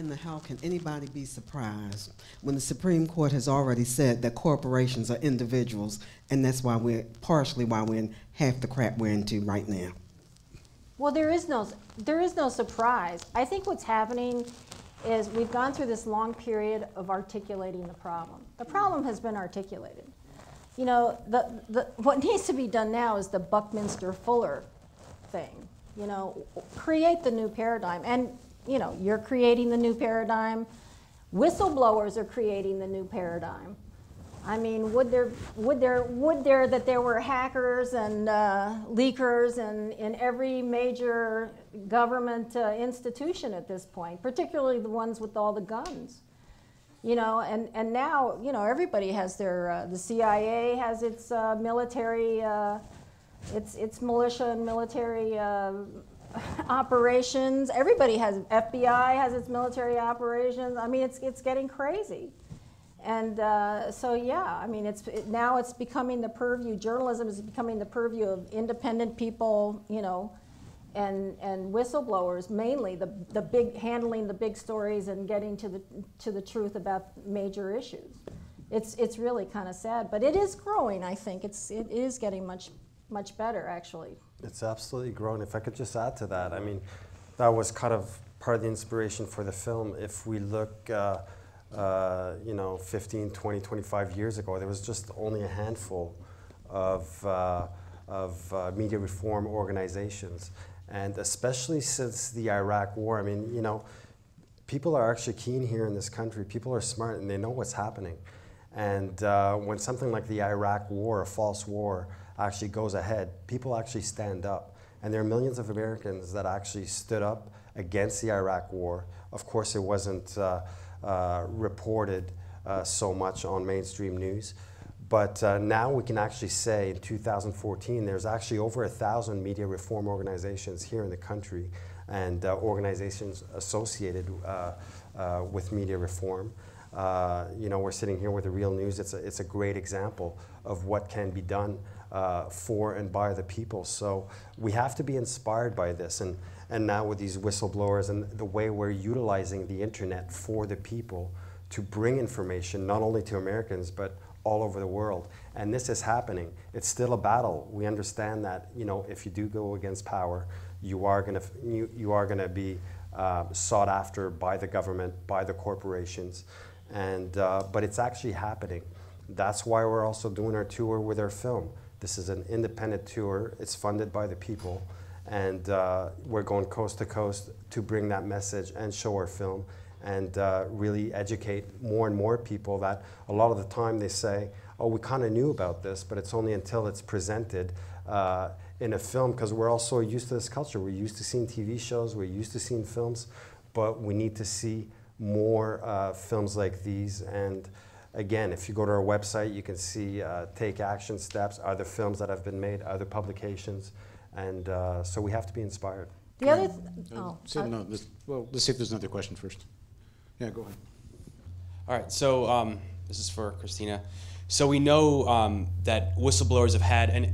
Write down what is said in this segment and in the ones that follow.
in the hell can anybody be surprised when the Supreme Court has already said that corporations are individuals, and that's why partially why we're in half the crap we're into right now? Well, there is no surprise. I think what's happening is we've gone through this long period of articulating the problem. The problem has been articulated. You know, what needs to be done now is the Buckminster-Fuller thing. You know, create the new paradigm. And, you know, you're creating the new paradigm. Whistleblowers are creating the new paradigm. I mean, would there that there were hackers and leakers in every major government institution at this point, particularly the ones with all the guns? You know, and now, you know, everybody has their, the CIA has its military, its militia and military operations. Everybody has, FBI has its military operations. I mean, it's getting crazy. And so, yeah, I mean, now it's becoming the purview, journalism is becoming the purview of independent people, you know, and whistleblowers mainly, the big, handling the big stories and getting to the truth about major issues. It's really kind of sad, but it is growing, I think. It is getting much better, actually. It's absolutely growing. If I could just add to that, I mean, that was kind of part of the inspiration for the film. If we look, you know, 15, 20, 25 years ago, there was just only a handful of media reform organizations. And especially since the Iraq War, I mean, you know, people are actually keen here in this country. People are smart and they know what's happening. And when something like the Iraq War, a false war, actually goes ahead, people actually stand up. And there are millions of Americans that actually stood up against the Iraq War. Of course, it wasn't reported so much on mainstream news. But now we can actually say in 2014, there's actually over 1,000 media reform organizations here in the country and organizations associated with media reform. You know, we're sitting here with the Real News. It's a great example of what can be done for and by the people. So we have to be inspired by this. And now with these whistleblowers and the way we're utilizing the internet for the people to bring information, not only to Americans, but all over the world. And this is happening. It's still a battle. We understand that, you know, if you do go against power, you are gonna be sought after by the government, by the corporations. And, but it's actually happening. That's why we're also doing our tour with our film. This is an independent tour. It's funded by the people. And we're going coast to coast to bring that message and show our film and really educate more and more people that a lot of the time they say, oh, we kind of knew about this, but it's only until it's presented in a film, because we're all so used to this culture. We're used to seeing TV shows, we're used to seeing films, but we need to see more films like these. And again, if you go to our website, you can see take action steps, other films that have been made, other publications, and so we have to be inspired. The other, well, let's see if there's another question first. Yeah, go ahead. All right, so this is for Christina. So we know that whistleblowers have had, and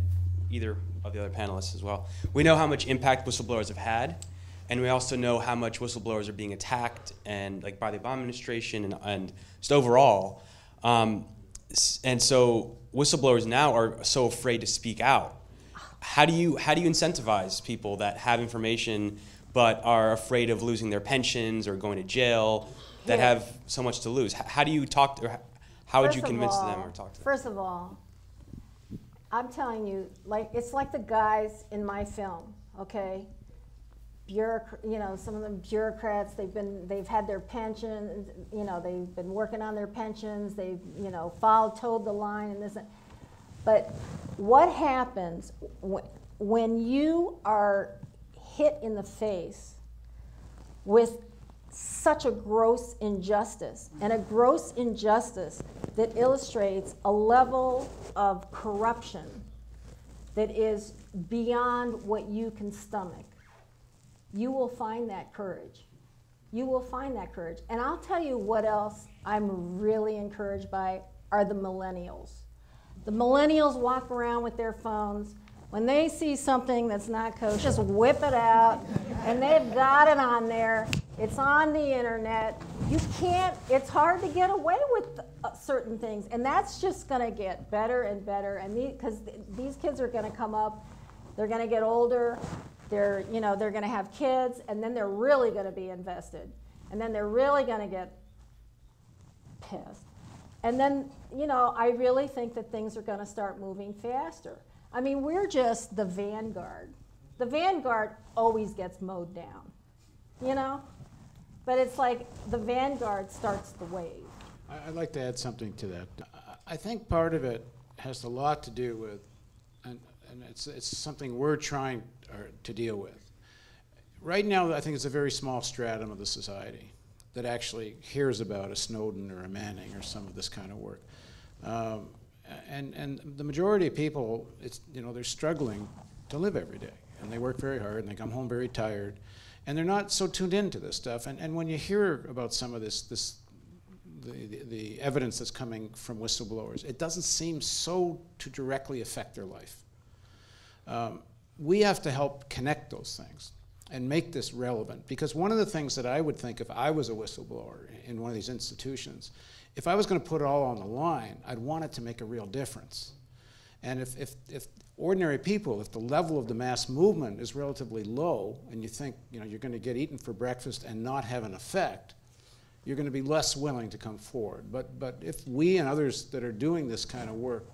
either of the other panelists as well, we know how much impact whistleblowers have had, and we also know how much whistleblowers are being attacked and like by the Obama administration and just overall. And so whistleblowers now are so afraid to speak out. How do you incentivize people that have information but are afraid of losing their pensions or going to jail, that have so much to lose? How do you talk to, how would you convince them or talk to them? First of all, I'm telling you, like, it's like the guys in my film, okay? You know, some of them bureaucrats, they've had their pensions, you know, they've been working on their pensions, they've, you know, towed the line and this. But what happens when you are hit in the face with such a gross injustice, and a gross injustice that illustrates a level of corruption that is beyond what you can stomach? You will find that courage. You will find that courage. And I'll tell you what else I'm really encouraged by are the millennials. The millennials walk around with their phones. When they see something that's not kosher, just whip it out, and they've got it on there. It's on the internet. You can't, it's hard to get away with certain things. And that's just going to get better and better. And because these kids are going to come up, they're going to get older, they're going to have kids, and then they're really going to be invested. And then they're really going to get pissed. And then, I really think that things are going to start moving faster. I mean, we're just the vanguard. The vanguard always gets mowed down, But it's like the vanguard starts the wave. I'd like to add something to that. I think part of it has a lot to do with, and it's something we're trying to deal with. Right now, I think it's a very small stratum of the society that actually hears about a Snowden or a Manning or some of this kind of work. And the majority of people, they're struggling to live every day. And they work very hard, and they come home very tired. And they're not so tuned into this stuff. And when you hear about some of the evidence that's coming from whistleblowers, it doesn't seem so to directly affect their life. We have to help connect those things and make this relevant. Because one of the things that I would think if I was a whistleblower in one of these institutions, if I was going to put it all on the line, I'd want it to make a real difference. And if ordinary people, if the level of the mass movement is relatively low, and you think you're going to get eaten for breakfast and not have an effect, you're going to be less willing to come forward. But if we and others that are doing this kind of work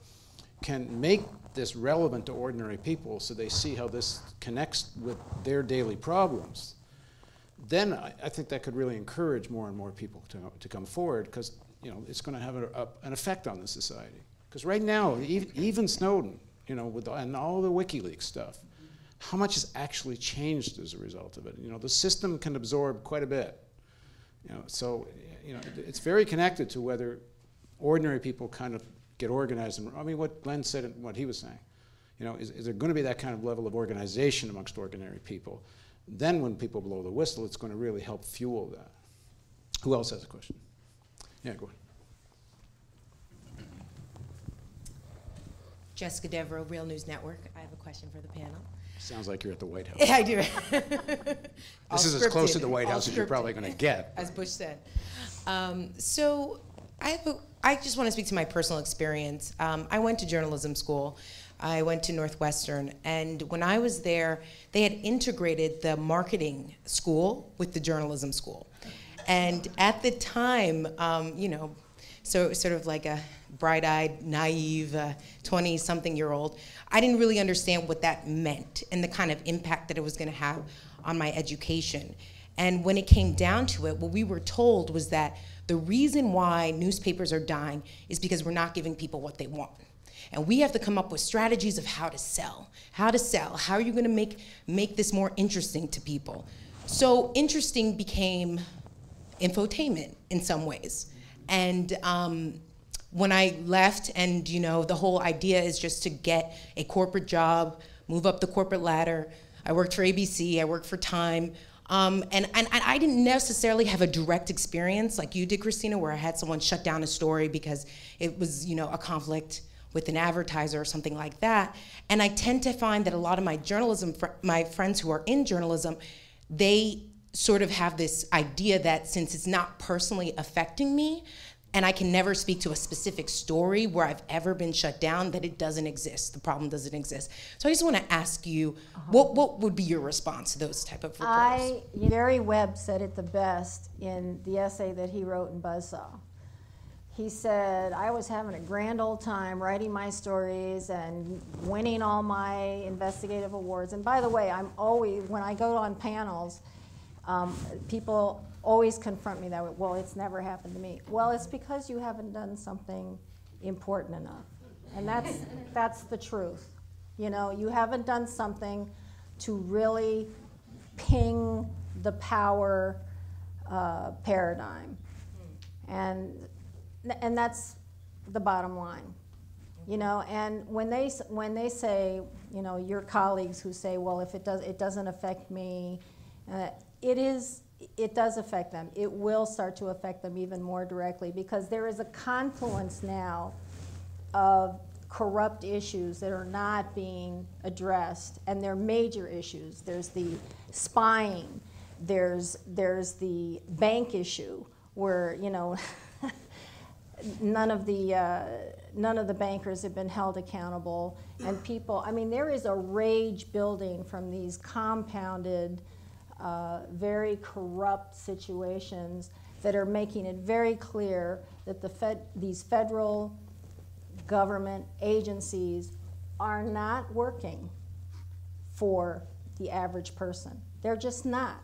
can make this relevant to ordinary people so they see how this connects with their daily problems, then I think that could really encourage more and more people to come forward, because it's going to have an effect on the society. Because right now, even Snowden, and all the WikiLeaks stuff, how much has actually changed as a result of it? The system can absorb quite a bit. So it's very connected to whether ordinary people kind of get organized. And I mean, what Glenn said and what he was saying, is there going to be that kind of level of organization amongst ordinary people? Then when people blow the whistle, it's going to really help fuel that. Who else has a question? Yeah, go ahead. Jessica Devereaux, Real News Network. I have a question for the panel. Sounds like you're at the White House. I do. This is as close to the White House as you're probably going to get. As Bush said. So I just want to speak to my personal experience. I went to journalism school. I went to Northwestern, and when I was there, they had integrated the marketing school with the journalism school. And at the time, so sort of like a bright-eyed, naive, 20-something-year-old, I didn't really understand what that meant and the kind of impact that it was going to have on my education. And when it came down to it, what we were told was that the reason why newspapers are dying is because we're not giving people what they want. And we have to come up with strategies of how to sell. How are you going to make this more interesting to people? So interesting became infotainment in some ways. And when I left, and the whole idea is just to get a corporate job, move up the corporate ladder. I worked for ABC, I worked for Time. And I didn't necessarily have a direct experience like you did, Christina, where I had someone shut down a story because it was, a conflict with an advertiser or something like that. And I tend to find that a lot of my friends who are in journalism, they sort of have this idea that since it's not personally affecting me, and I can never speak to a specific story where I've ever been shut down, that it doesn't exist, the problem doesn't exist. So I just want to ask you, what would be your response to those type of reporters? Gary Webb said it the best in the essay that he wrote in Buzzsaw. He said, I was having a grand old time writing my stories and winning all my investigative awards. And by the way, when I go on panels, people always confront me that way. Well, it's never happened to me. Well, it's because you haven't done something important enough. And that's the truth. You haven't done something to really ping the power paradigm. And that's the bottom line. And when they say, your colleagues who say, well, if it doesn't affect me, it does affect them. It will start to affect them even more directly, because there is a confluence now of corrupt issues that are not being addressed, and they're major issues. There's the spying, There's the bank issue where, you know, none of the bankers have been held accountable, and people, I mean, there is a rage building from these compounded, very corrupt situations that are making it very clear that these federal government agencies are not working for the average person. They're just not.